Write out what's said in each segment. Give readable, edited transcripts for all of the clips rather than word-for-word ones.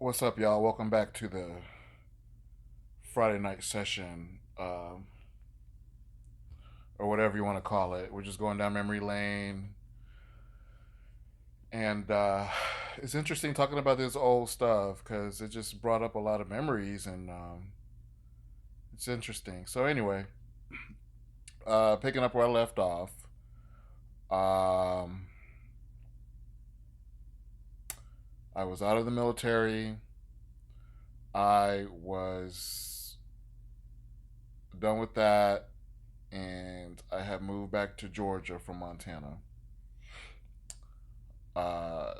What's up, y'all? Welcome back to the Friday night session, or whatever you want to call it. We're just going down memory lane, and it's interesting talking about this old stuff because it just brought up a lot of memories, and it's interesting. So anyway, picking up where I left off, um, I was out of the military. I was done with that, and I had moved back to Georgia from Montana. Uh,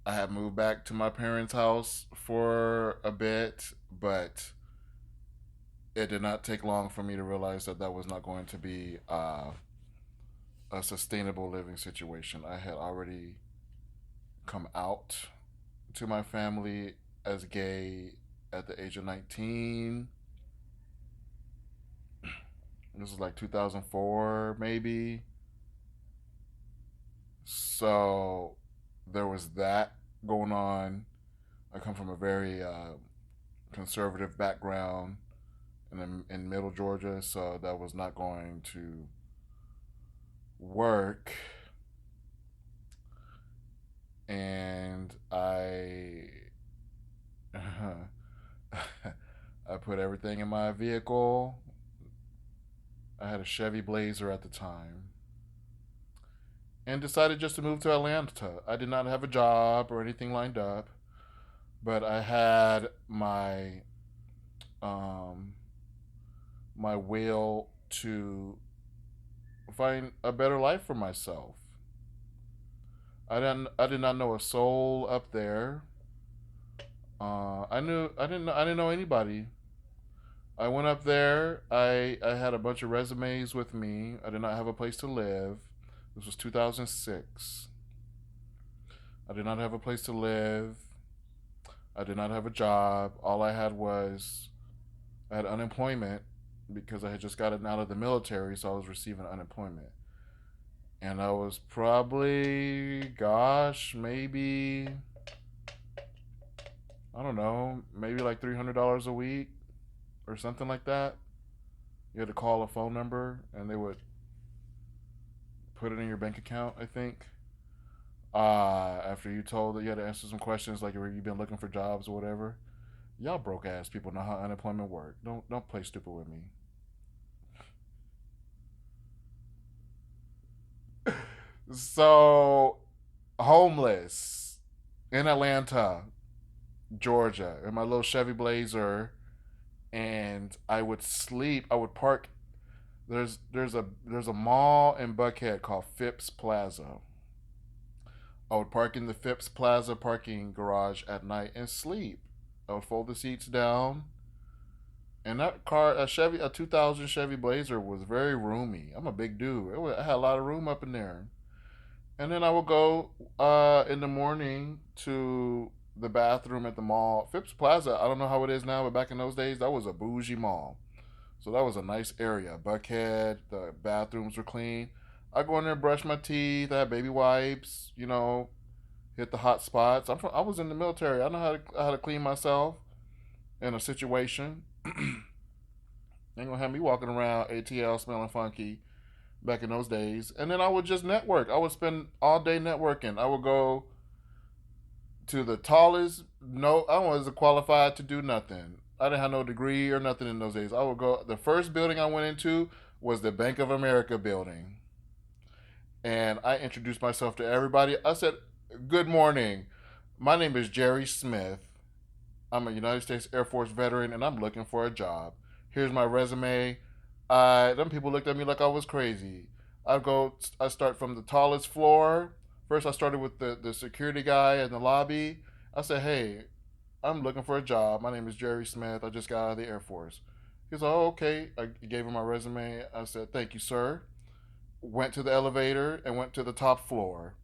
I had moved back to my parents' house for a bit, but it did not take long for me to realize that that was not going to be a sustainable living situation. I had already come out to my family as gay at the age of 19. This was like 2004, maybe. So there was that going on. I come from a very conservative background in middle Georgia, so that was not going to work. And I put everything in my vehicle. I had a Chevy Blazer at the time, and decided just to move to Atlanta. I did not have a job or anything lined up, but I had um, my will to find a better life for myself. I did not know a soul up there. I didn't know anybody. I went up there. I had a bunch of resumes with me. I did not have a place to live. This was 2006. I did not have a place to live. I did not have a job. All I had was I had unemployment because I had just gotten out of the military, so I was receiving unemployment. And I was probably, gosh, maybe, I don't know, maybe like $300 a week or something like that. You had to call a phone number and they would put it in your bank account, I think. After you told that you had to answer some questions like you've been looking for jobs or whatever. Y'all broke ass people know how unemployment work. Don't play stupid with me. So homeless in Atlanta, Georgia, in my little Chevy Blazer, and I would sleep. I would park. There's a mall in Buckhead called Phipps Plaza. I would park in the Phipps Plaza parking garage at night and sleep. I would fold the seats down, and that car, a 2000 Chevy Blazer, was very roomy. I'm a big dude. I had a lot of room up in there. And then I would go in the morning to the bathroom at the mall. Phipps Plaza, I don't know how it is now, but back in those days, that was a bougie mall. So that was a nice area. Buckhead, the bathrooms were clean. I go in there, brush my teeth. I had baby wipes. Hit the hot spots. I was in the military. I know how to clean myself in a situation. Ain't gonna have me walking around ATL smelling funky back in those days. And then I would just network. I would spend all day networking. I would go to the tallest. No, I wasn't qualified to do nothing. I didn't have no degree or nothing in those days. I would go. The first building I went into was the Bank of America building, and I introduced myself to everybody. I said, "Good morning. My name is Jerry Smith. I'm a United States Air Force veteran, and I'm looking for a job. Here's my resume." Them people looked at me like I was crazy. I start from the tallest floor. First, I started with the security guy in the lobby. I said, "Hey, I'm looking for a job. My name is Jerry Smith. I just got out of the Air Force." He's like, "Oh, okay." I gave him my resume. I said, "Thank you, sir." Went to the elevator and went to the top floor.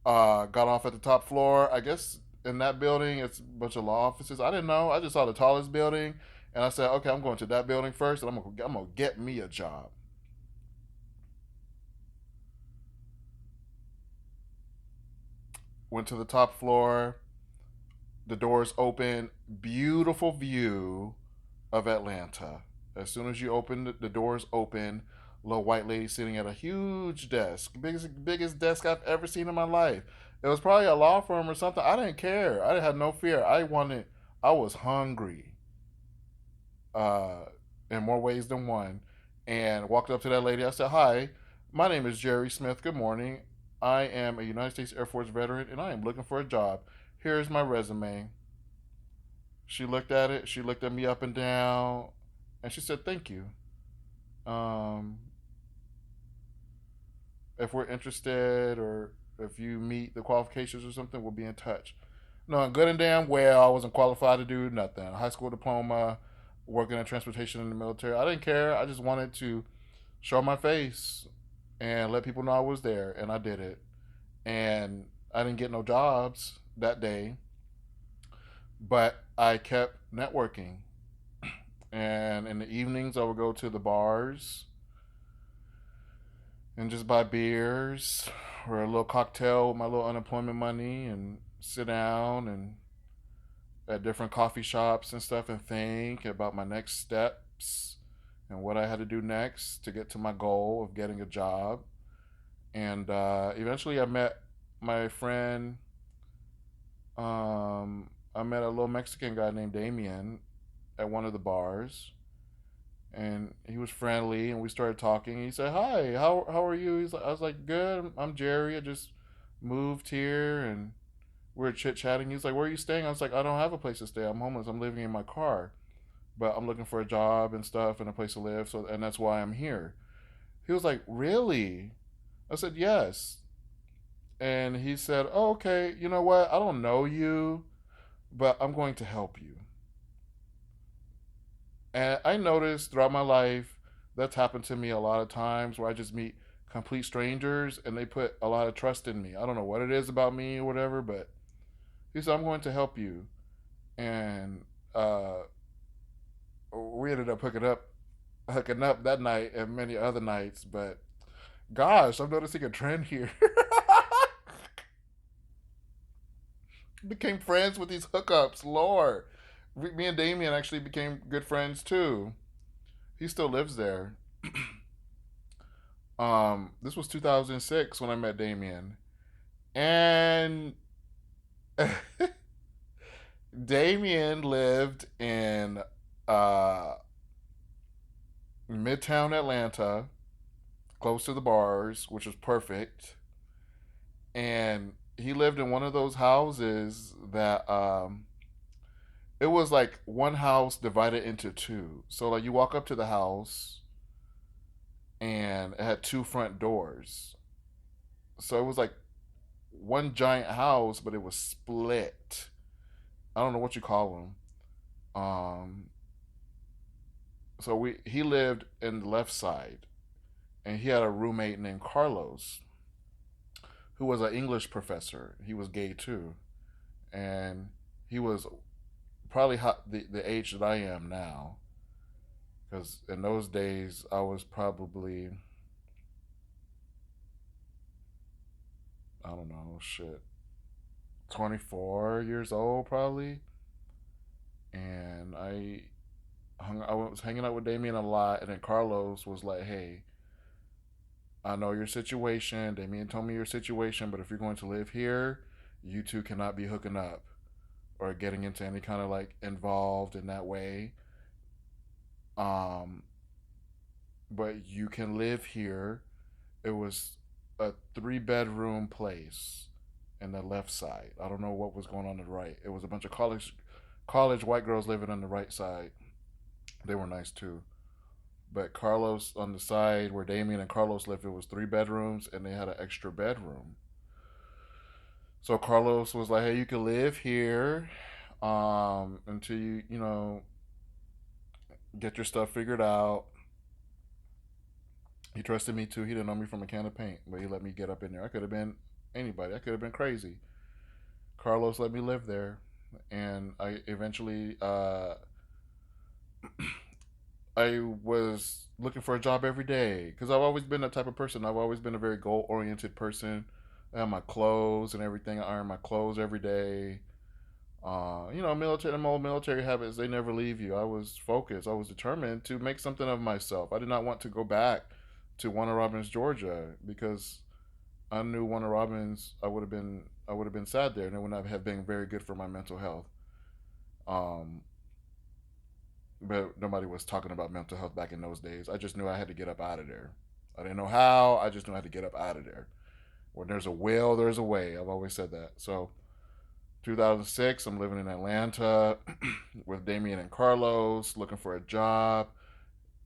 Got off at the top floor. I guess in that building, it's a bunch of law offices. I didn't know. I just saw the tallest building, and I said, "Okay, I'm going to that building first, and I'm gonna get me a job." Went to the top floor. The doors open. Beautiful view of Atlanta. As soon as you open the doors open, little white lady sitting at a huge desk, biggest desk I've ever seen in my life. It was probably a law firm or something. I didn't care. I had no fear. I was hungry, uh, in more ways than one, and walked up to that lady. I said, "Hi, my name is Jerry Smith. Good morning. I am a United States Air Force veteran, and I am looking for a job. Here's my resume." She looked at it. She looked at me up and down, and she said, "Thank you. Um, if we're interested, or if you meet the qualifications or something, we'll be in touch." No, good and damn well, I wasn't qualified to do nothing. A high school diploma, working in transportation in the military. I didn't care. I just wanted to show my face and let people know I was there, and I did it. And I didn't get no jobs that day, but I kept networking. And in the evenings, I would go to the bars and just buy beers or a little cocktail with my little unemployment money and sit down and at different coffee shops and stuff and think about my next steps and what I had to do next to get to my goal of getting a job. And eventually I met my friend. I met a little Mexican guy named Damien at one of the bars, and he was friendly, and we started talking. He said, "Hi, how are you?" I was like, "Good. I'm Jerry. I just moved here," and we were chit chatting. He's like, "Where are you staying?" I was like, "I don't have a place to stay. I'm homeless. I'm living in my car, but I'm looking for a job and stuff and a place to live. So, and that's why I'm here." He was like, "Really?" I said, "Yes." And he said, "Oh, okay. You know what? I don't know you, but I'm going to help you." And I noticed throughout my life that's happened to me a lot of times where I just meet complete strangers and they put a lot of trust in me. I don't know what it is about me or whatever, but he said, "I'm going to help you." And uh, we ended up hooking up that night and many other nights. But gosh, I'm noticing a trend here. Became friends with these hookups. Lord. Me and Damien actually became good friends too. He still lives there. This was 2006 when I met Damien, and Damien lived in uh, Midtown Atlanta, close to the bars, which was perfect. And he lived in one of those houses that it was like one house divided into two. So like you walk up to the house and it had two front doors. So it was like one giant house, but it was split. I don't know what you call them. So we he lived in the left side, and he had a roommate named Carlos, who was an English professor. He was gay too, and he was probably the age that I am now. Because in those days, I was probably, I don't know, shit, 24 years old probably. And I was hanging out with Damien a lot, and then Carlos was like, "Hey, I know your situation. Damien told me your situation, but if you're going to live here, you two cannot be hooking up or getting into any kind of like involved in that way. Um, but you can live here." It was a 3 bedroom place in the left side. I don't know what was going on the right. It was a bunch of college white girls living on the right side. They were nice too. But Carlos on the side where Damien and Carlos lived, it was 3 bedrooms, and they had an extra bedroom. So Carlos was like, "Hey, you can live here until you get your stuff figured out." He trusted me too. He didn't know me from a can of paint, but he let me get up in there. I could have been anybody. I could have been crazy. Carlos let me live there, and I eventually I was looking for a job every day because I've always been that type of person. I've always been a very goal oriented person. I have my clothes and everything. I iron my clothes every day. Military, them old military habits, they never leave you. I was focused. I was determined to make something of myself. I did not want to go back to Warner Robins, Georgia, because I knew Warner Robins. I would have been sad there, and it would not have been very good for my mental health. Um, but nobody was talking about mental health back in those days. I just knew I had to get up out of there. I didn't know how. I just knew I had to get up out of there. When there's a will, there's a way. I've always said that. So 2006, I'm living in Atlanta with Damien and Carlos, looking for a job,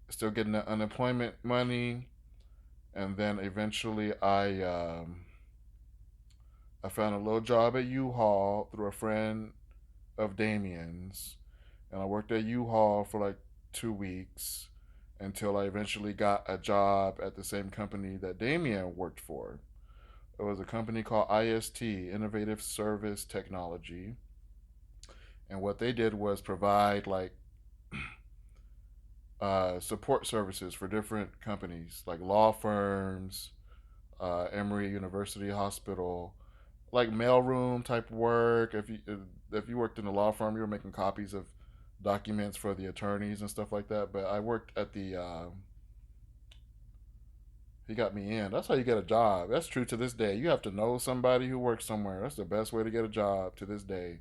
still getting the unemployment money, and then eventually I found a little job at U-Haul through a friend of Damien's, and I worked at U-Haul for like 2 weeks until I eventually got a job at the same company that Damien worked for. It was a company called IST, Innovative Service Technology, and what they did was provide like support services for different companies like law firms, Emory University Hospital, like mailroom type work. If you worked in a law firm, you were making copies of documents for the attorneys and stuff like that. But I worked at the. He got me in. That's how you get a job. That's true to this day. You have to know somebody who works somewhere. That's the best way to get a job to this day.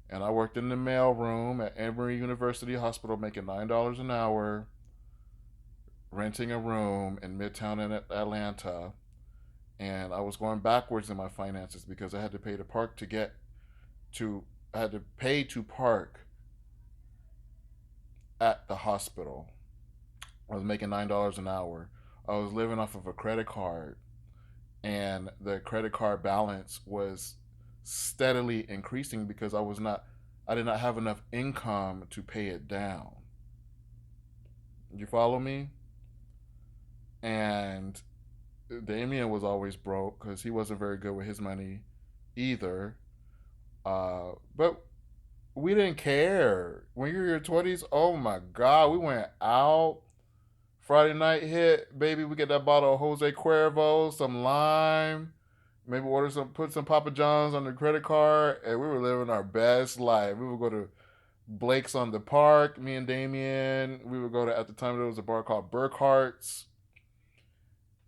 And I worked in the mailroom at Emory University Hospital, making $9 an hour, renting a room in Midtown in Atlanta. And I was going backwards in my finances because I had to pay to park to get to. I had to pay to park at the hospital. I was making $9 an hour. I was living off of a credit card, and the credit card balance was steadily increasing because I did not have enough income to pay it down. You follow me? And Damien was always broke because he wasn't very good with his money either. But we didn't care. When you're in your 20s, oh my God, we went out. Friday night hit, baby, we get that bottle of Jose Cuervo, some lime, maybe put some Papa John's on the credit card, and we were living our best life. We would go to Blake's on the Park, me and Damien. We would go to, at the time, there was a bar called Burkhart's.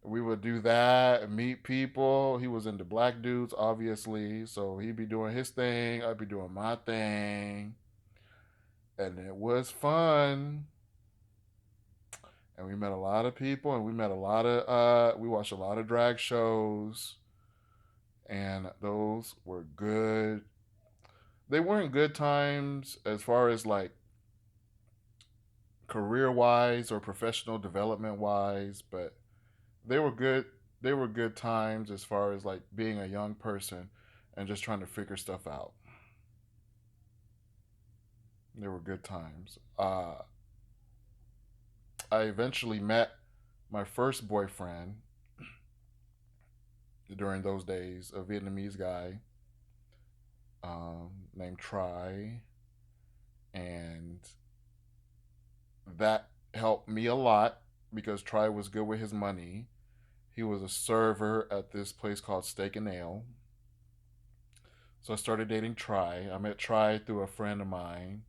We would do that and meet people. He was into black dudes, obviously, so he'd be doing his thing, I'd be doing my thing, and it was fun. And we met a lot of people, and we watched a lot of drag shows, and those were good. They weren't good times as far as like career wise or professional development wise, but they were good. They were good times as far as like being a young person and just trying to figure stuff out. They were good times. I eventually met my first boyfriend during those days, a Vietnamese guy named Try, and that helped me a lot because Try was good with his money. He was a server at this place called Steak and Ale. So I started dating Try. I met Try through a friend of mine,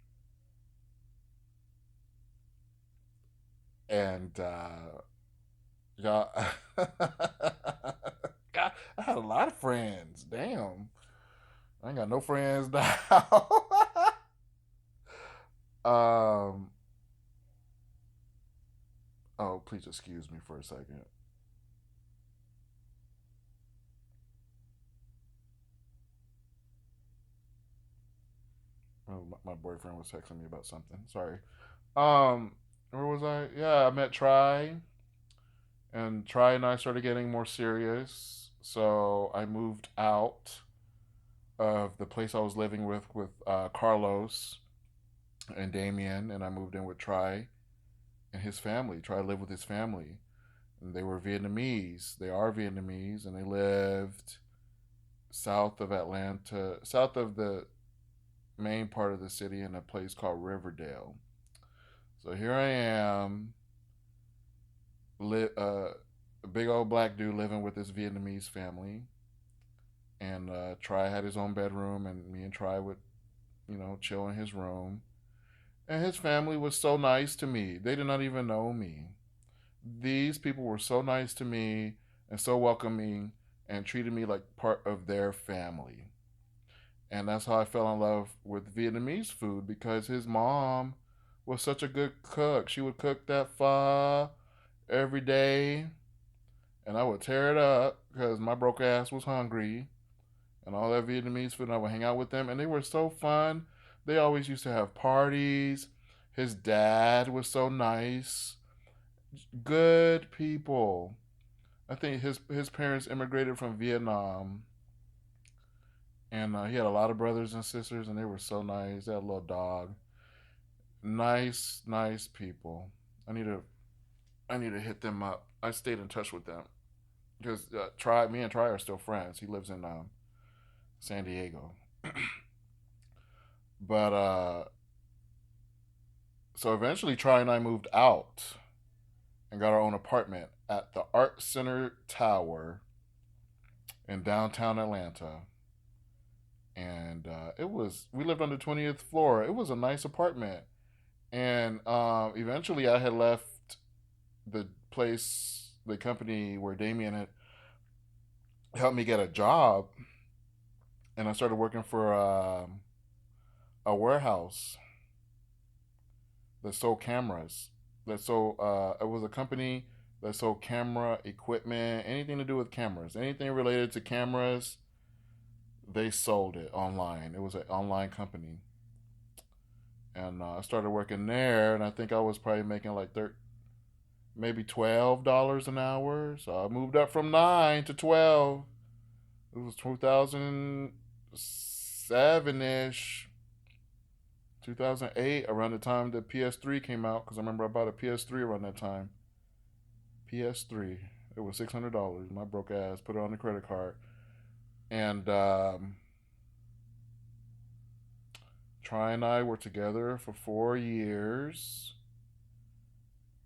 and yeah, God, I had a lot of friends. Damn, I ain't got no friends now. um. Oh, please excuse me for a second. Oh, my boyfriend was texting me about something. Sorry. Um, where was I? Yeah, I met Try, and Try and I started getting more serious. So I moved out of the place I was living with Carlos and Damien, and I moved in with Try and his family. Try lived with his family, and they were Vietnamese. They are Vietnamese, and they lived south of Atlanta, south of the main part of the city in a place called Riverdale. So here I am, a big old black dude living with this Vietnamese family, And Try had his own bedroom, and me and Try would, chill in his room. And his family was so nice to me. They did not even know me. These people were so nice to me and so welcoming and treated me like part of their family. And that's how I fell in love with Vietnamese food because his mom was such a good cook. She would cook that pho every day, and I would tear it up because my broke ass was hungry and all that Vietnamese food. And I would hang out with them, and they were so fun. They always used to have parties. His dad was so nice. Good people. I think his parents immigrated from Vietnam, and he had a lot of brothers and sisters, and they were so nice. They had a little dog. Nice, nice people. I need to I need to hit them up. I stayed in touch with them because me and Try are still friends. He lives in San Diego, but so eventually Try and I moved out and got our own apartment at the Art Center Tower in downtown Atlanta. And we lived on the 20th floor. It was a nice apartment. And eventually I had left the company where Damien had helped me get a job, and I started working for a warehouse that sold cameras. It was a company that sold camera equipment, anything to do with cameras, anything related to cameras. They sold it online. It was an online company, and I started working there, and I think I was probably making like maybe $12 an hour. So I moved up from 9 to 12. It was 2007 ish, 2008, around the time the PS3 came out. Because I remember I bought a PS3 around that time. PS3. It was $600. My broke ass put it on the credit card. And Try and I were together for 4 years.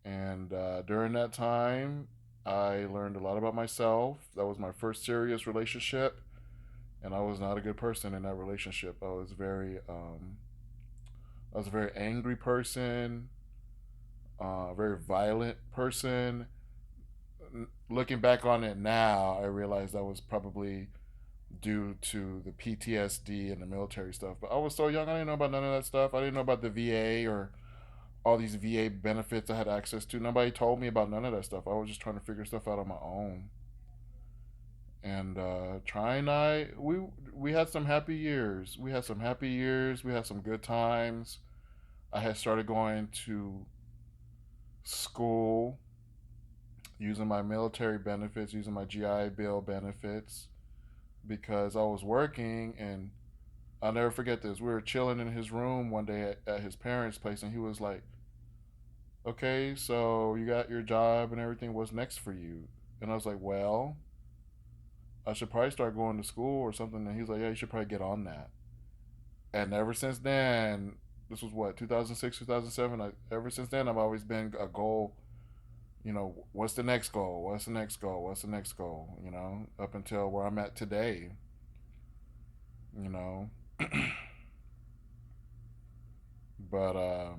And during that time, I learned a lot about myself. That was my first serious relationship, and I was not a good person in that relationship. I was a very angry person, a very violent person. Looking back on it now, I realize that was probably due to the PTSD and the military stuff. But I was so young, I didn't know about none of that stuff. I didn't know about the VA or all these VA benefits I had access to. Nobody told me about none of that stuff. I was just trying to figure stuff out on my own. And Try and I, we had some happy years. We had some happy years. We had some good times. I had started going to school using my military benefits, using my GI Bill benefits because I was working. And I'll never forget this. We were chilling in his room one day at his parents' place, and he was like, "Okay, so you got your job and everything. What's next for you?" And I was like, "Well, I should probably start going to school or something." And he's like, "Yeah, you should probably get on that." And ever since then, this was what, 2006, 2007. Ever since then, I've always been a goal. What's the next goal? What's the next goal? What's the next goal? Up until where I'm at today. You know, but I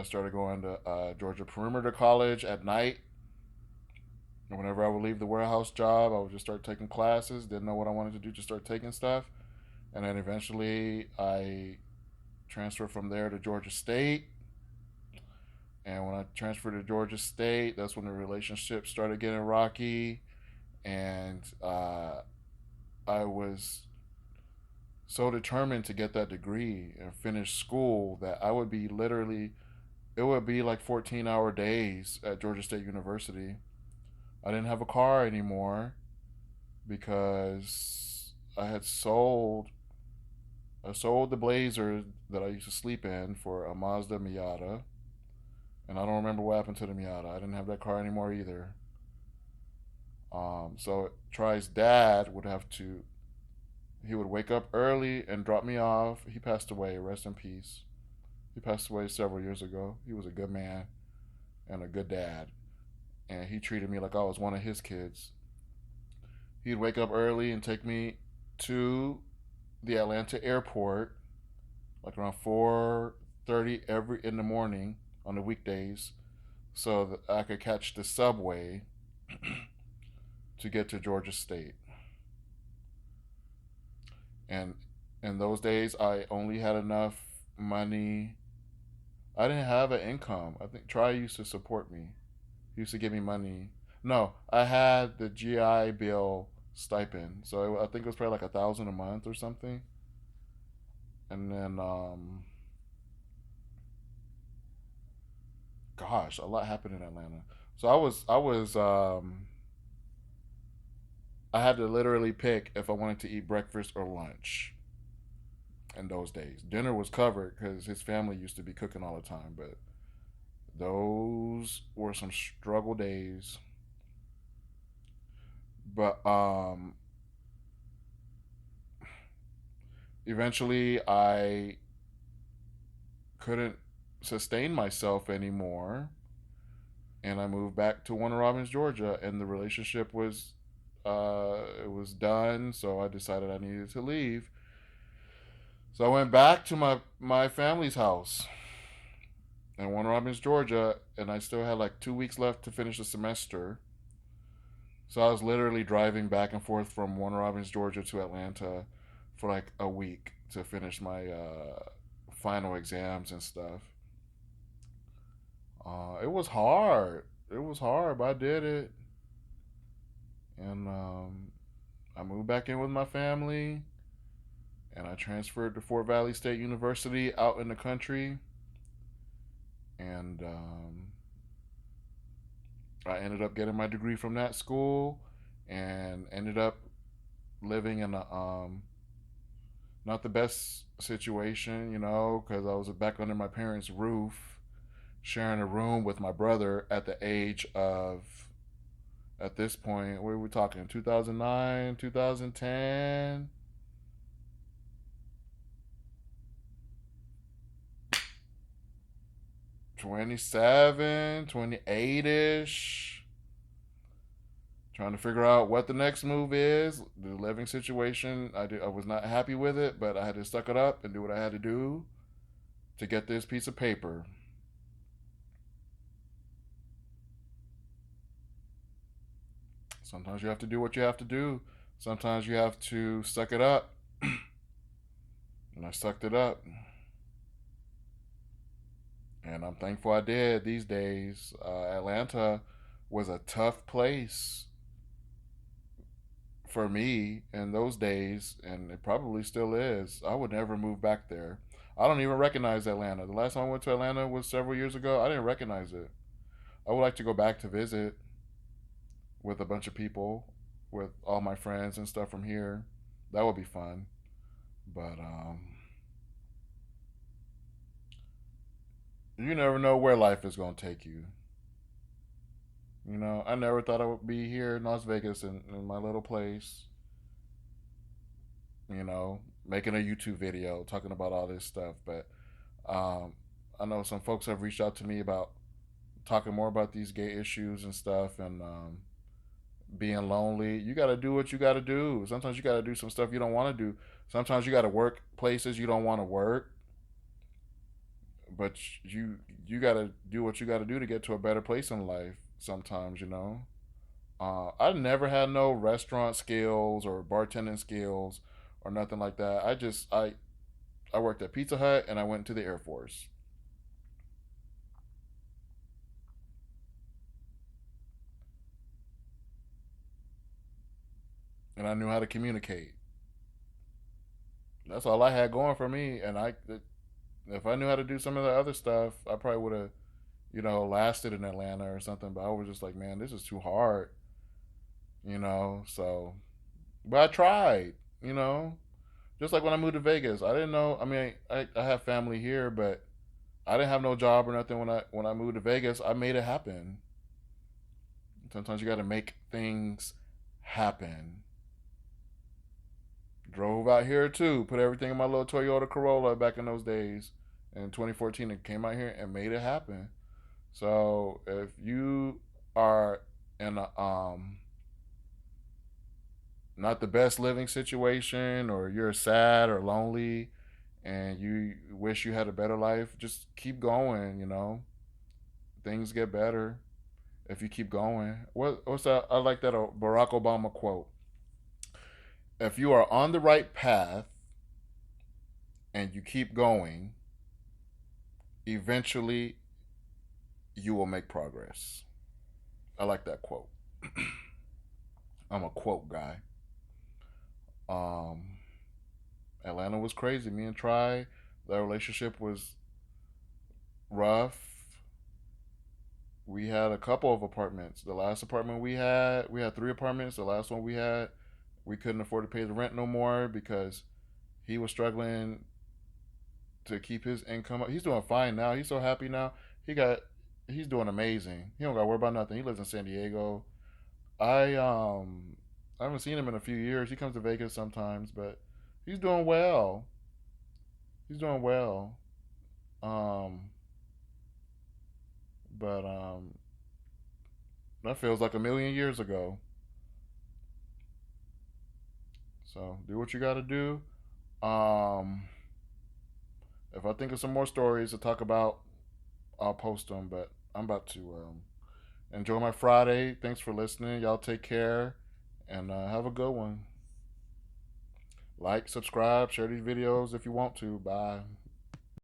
started going to Georgia Perimeter College at night. And whenever I would leave the warehouse job, I would just start taking classes. Didn't know what I wanted to do, just start taking stuff. And then eventually I transferred from there to Georgia State. And when I transferred to Georgia State, that's when the relationship started getting rocky. And I was so determined to get that degree and finish school that it would be like 14-hour days at Georgia State University. I didn't have a car anymore because I sold the Blazer that I used to sleep in for a Mazda Miata, and I don't remember what happened to the Miata. I didn't have that car anymore either. So Try's dad he would wake up early and drop me off. He passed away, rest in peace. He passed away several years ago. He was a good man and a good dad, and he treated me like I was one of his kids. He'd wake up early and take me to the Atlanta airport, like around 4:30 every in the morning on the weekdays, so that I could catch the subway to get to Georgia State. And in those days, I only had enough money. I didn't have an income. I think Try used to support me. He used to give me money. No, I had the GI Bill stipend, so I think it was probably like 1,000 a month or something. And then, gosh, a lot happened in Atlanta. So I had to literally pick if I wanted to eat breakfast or lunch in those days. Dinner was covered because his family used to be cooking all the time, but those were some struggle days. But eventually I couldn't sustain myself anymore, and I moved back to Warner Robins, Georgia, and the relationship was it was done. So I decided I needed to leave. So I went back to my family's house in Warner Robins, Georgia, and I still had like 2 weeks left to finish the semester. So I was literally driving back and forth from Warner Robins, Georgia to Atlanta for like a week to finish my final exams and stuff. It was hard. It was hard, but I did it. And I moved back in with my family, and I transferred to Fort Valley State University out in the country. And I ended up getting my degree from that school, and ended up living in a not the best situation, because I was back under my parents' roof, sharing a room with my brother at the age of, at this point, what were we talking, 2009, 2010? 27, 28 ish. Trying to figure out what the next move is. The living situation, I was not happy with it, but I had to suck it up and do what I had to do to get this piece of paper. Sometimes you have to do what you have to do. Sometimes you have to suck it up. And I sucked it up. And I'm thankful I did these days. Atlanta was a tough place for me in those days, and it probably still is. I would never move back there. I don't even recognize Atlanta. The last time I went to Atlanta was several years ago. I didn't recognize it. I would like to go back to visit with a bunch of people, with all my friends and stuff from here. That would be fun. But you never know where life is going to take you. I never thought I would be here in Las Vegas in my little place, making a YouTube video talking about all this stuff. But um, I know some folks have reached out to me about talking more about these gay issues and stuff, and being lonely. You got to do what you got to do. Sometimes you got to do some stuff you don't want to do. Sometimes you got to work places you don't want to work, but you got to do what you got to do to get to a better place in life. Sometimes. I never had no restaurant skills or bartending skills or nothing like that. I worked at Pizza Hut and I went to the Air Force, and I knew how to communicate. That's all I had going for me. And if I knew how to do some of the other stuff, I probably would have, lasted in Atlanta or something. But I was just like, man, this is too hard. So, but I tried. You know, just like when I moved to Vegas, I didn't know. I mean, I have family here, but I didn't have no job or nothing when I moved to Vegas. I made it happen. Sometimes you got to make things happen. Drove out here too. Put everything in my little Toyota Corolla back in those days in 2014 and came out here and made it happen. So if you are in a not the best living situation, or you're sad or lonely and you wish you had a better life, just keep going, things get better if you keep going. What's that? I like that Barack Obama quote. If you are on the right path and you keep going, eventually you will make progress. I like that quote. I'm a quote guy. Um, Atlanta was crazy. Me and Try, their relationship was rough. We had a couple of apartments. The last apartment we had three apartments. The last one we couldn't afford to pay the rent no more because he was struggling to keep his income up. He's doing fine now. He's so happy now. He got he's doing amazing. He don't got to worry about nothing. He lives in San Diego. I um I haven't seen him in a few years. He comes to Vegas sometimes, but he's doing well. He's doing well. Um but that feels like a million years ago. So do what you got to do. Um if I think of some more stories to talk about, I'll post them. But I'm about to enjoy my Friday. Thanks for listening. Y'all take care and have a good one. Like, subscribe, share these videos if you want to. Bye.